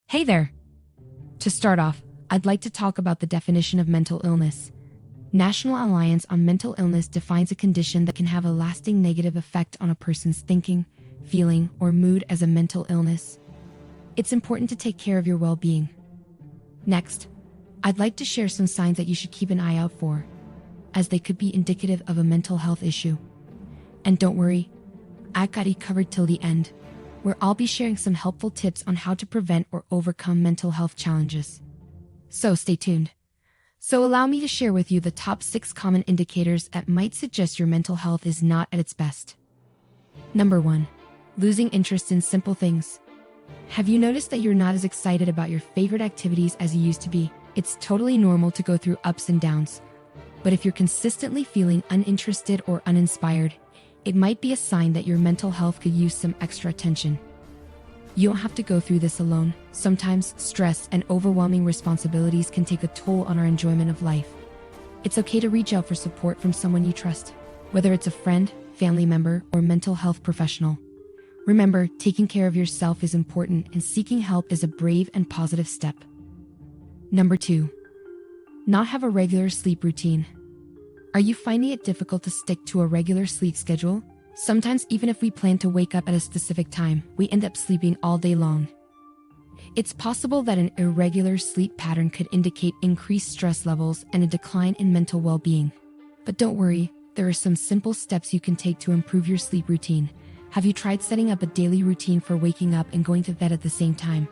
Hey there! To start off, I'd like to talk about the definition of mental illness. National Alliance on Mental Illness defines a condition that can have a lasting negative effect on a person's thinking, feeling, or mood as a mental illness. It's important to take care of your well-being. Next, I'd like to share some signs that you should keep an eye out for, as they could be indicative of a mental health issue. And don't worry, I've got you covered till the end, where I'll be sharing some helpful tips on how to prevent or overcome mental health challenges. So stay tuned. So allow me to share with you the top 6 common indicators that might suggest your mental health is not at its best. Number 1. Losing interest in simple things. Have you noticed that you're not as excited about your favorite activities as you used to be? It's totally normal to go through ups and downs. But if you're consistently feeling uninterested or uninspired, it might be a sign that your mental health could use some extra attention. You don't have to go through this alone. Sometimes stress and overwhelming responsibilities can take a toll on our enjoyment of life. It's okay to reach out for support from someone you trust, whether it's a friend, family member, or mental health professional. Remember, taking care of yourself is important, and seeking help is a brave and positive step. Number 2. Not have a regular sleep routine. Are you finding it difficult to stick to a regular sleep schedule? Sometimes even if we plan to wake up at a specific time, we end up sleeping all day long. It's possible that an irregular sleep pattern could indicate increased stress levels and a decline in mental well-being. But don't worry, there are some simple steps you can take to improve your sleep routine. Have you tried setting up a daily routine for waking up and going to bed at the same time?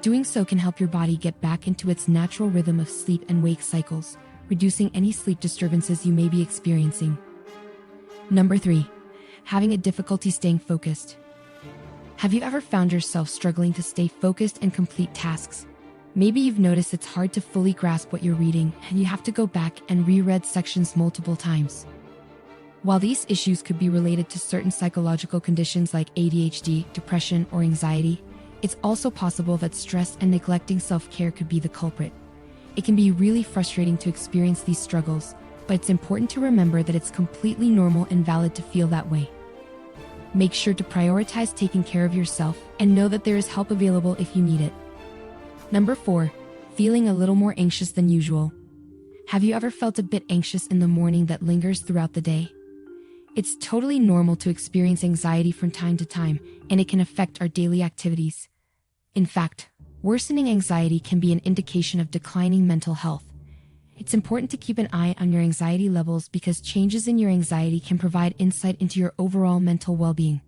Doing so can help your body get back into its natural rhythm of sleep and wake cycles, reducing any sleep disturbances you may be experiencing. Number 3. Having a difficulty staying focused. Have you ever found yourself struggling to stay focused and complete tasks? Maybe you've noticed it's hard to fully grasp what you're reading, and you have to go back and reread sections multiple times. While these issues could be related to certain psychological conditions like ADHD, depression, or anxiety, it's also possible that stress and neglecting self-care could be the culprit. It can be really frustrating to experience these struggles, but it's important to remember that it's completely normal and valid to feel that way. Make sure to prioritize taking care of yourself and know that there is help available if you need it. Number 4. Feeling a little more anxious than usual. Have you ever felt a bit anxious in the morning that lingers throughout the day? It's totally normal to experience anxiety from time to time, and it can affect our daily activities. In fact, worsening anxiety can be an indication of declining mental health. It's important to keep an eye on your anxiety levels because changes in your anxiety can provide insight into your overall mental well-being.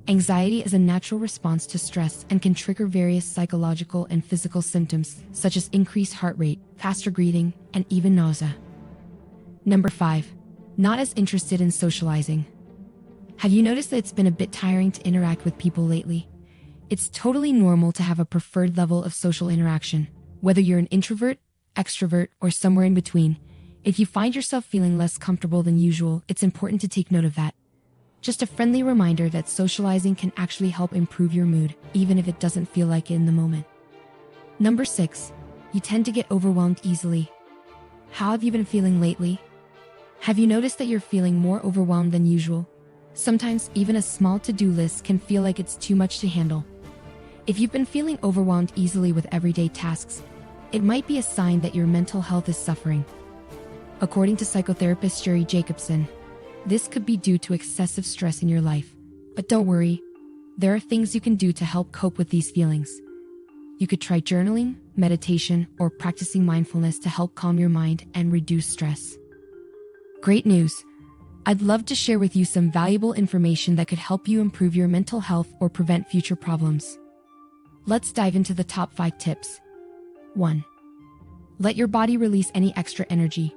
Anxiety is a natural response to stress and can trigger various psychological and physical symptoms, such as increased heart rate, faster breathing, and even nausea. Number 5. Not as interested in socializing. Have you noticed that it's been a bit tiring to interact with people lately? It's totally normal to have a preferred level of social interaction, whether you're an introvert, extrovert, or somewhere in between. If you find yourself feeling less comfortable than usual, it's important to take note of that. Just a friendly reminder that socializing can actually help improve your mood, even if it doesn't feel like it in the moment. Number 6. You tend to get overwhelmed easily. How have you been feeling lately? Have you noticed that you're feeling more overwhelmed than usual? Sometimes even a small to-do list can feel like it's too much to handle. If you've been feeling overwhelmed easily with everyday tasks, it might be a sign that your mental health is suffering. According to psychotherapist Sherry Jacobson, this could be due to excessive stress in your life. But don't worry, there are things you can do to help cope with these feelings. You could try journaling, meditation, or practicing mindfulness to help calm your mind and reduce stress. Great news! I'd love to share with you some valuable information that could help you improve your mental health or prevent future problems. Let's dive into the top 5 tips. 1. Let your body release any extra energy.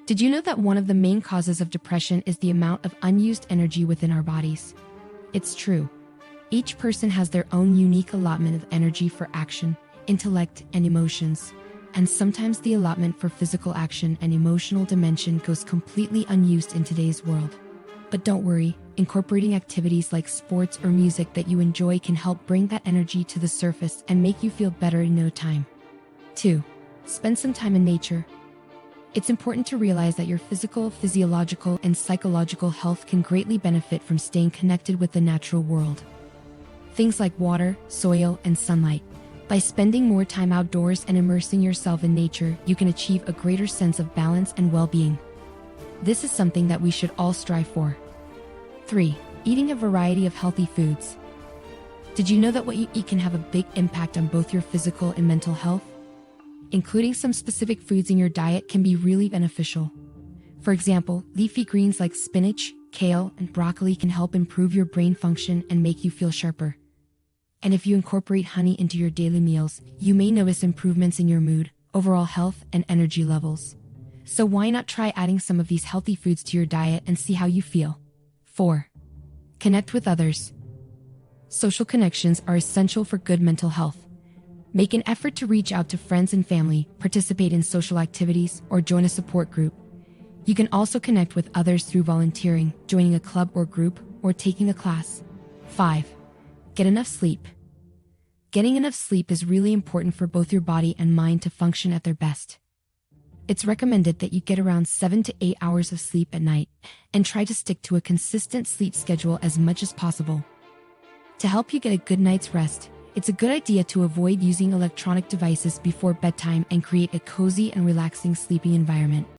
Did you know that one of the main causes of depression is the amount of unused energy within our bodies? It's true. Each person has their own unique allotment of energy for action, intellect, and emotions. And sometimes the allotment for physical action and emotional dimension goes completely unused in today's world. But don't worry, incorporating activities like sports or music that you enjoy can help bring that energy to the surface and make you feel better in no time. 2. Spend some time in nature. It's important to realize that your physical, physiological, and psychological health can greatly benefit from staying connected with the natural world. Things like water, soil, and sunlight. By spending more time outdoors and immersing yourself in nature, you can achieve a greater sense of balance and well-being. This is something that we should all strive for. 3. Eating a variety of healthy foods. Did you know that what you eat can have a big impact on both your physical and mental health? Including some specific foods in your diet can be really beneficial. For example, leafy greens like spinach, kale, and broccoli can help improve your brain function and make you feel sharper. And if you incorporate honey into your daily meals, you may notice improvements in your mood, overall health, and energy levels. So why not try adding some of these healthy foods to your diet and see how you feel? 4. Connect with others. Social connections are essential for good mental health. Make an effort to reach out to friends and family, participate in social activities, or join a support group. You can also connect with others through volunteering, joining a club or group, or taking a class. 5. Get enough sleep. Getting enough sleep is really important for both your body and mind to function at their best. It's recommended that you get around 7 to 8 hours of sleep at night, and try to stick to a consistent sleep schedule as much as possible. To help you get a good night's rest, it's a good idea to avoid using electronic devices before bedtime and create a cozy and relaxing sleeping environment.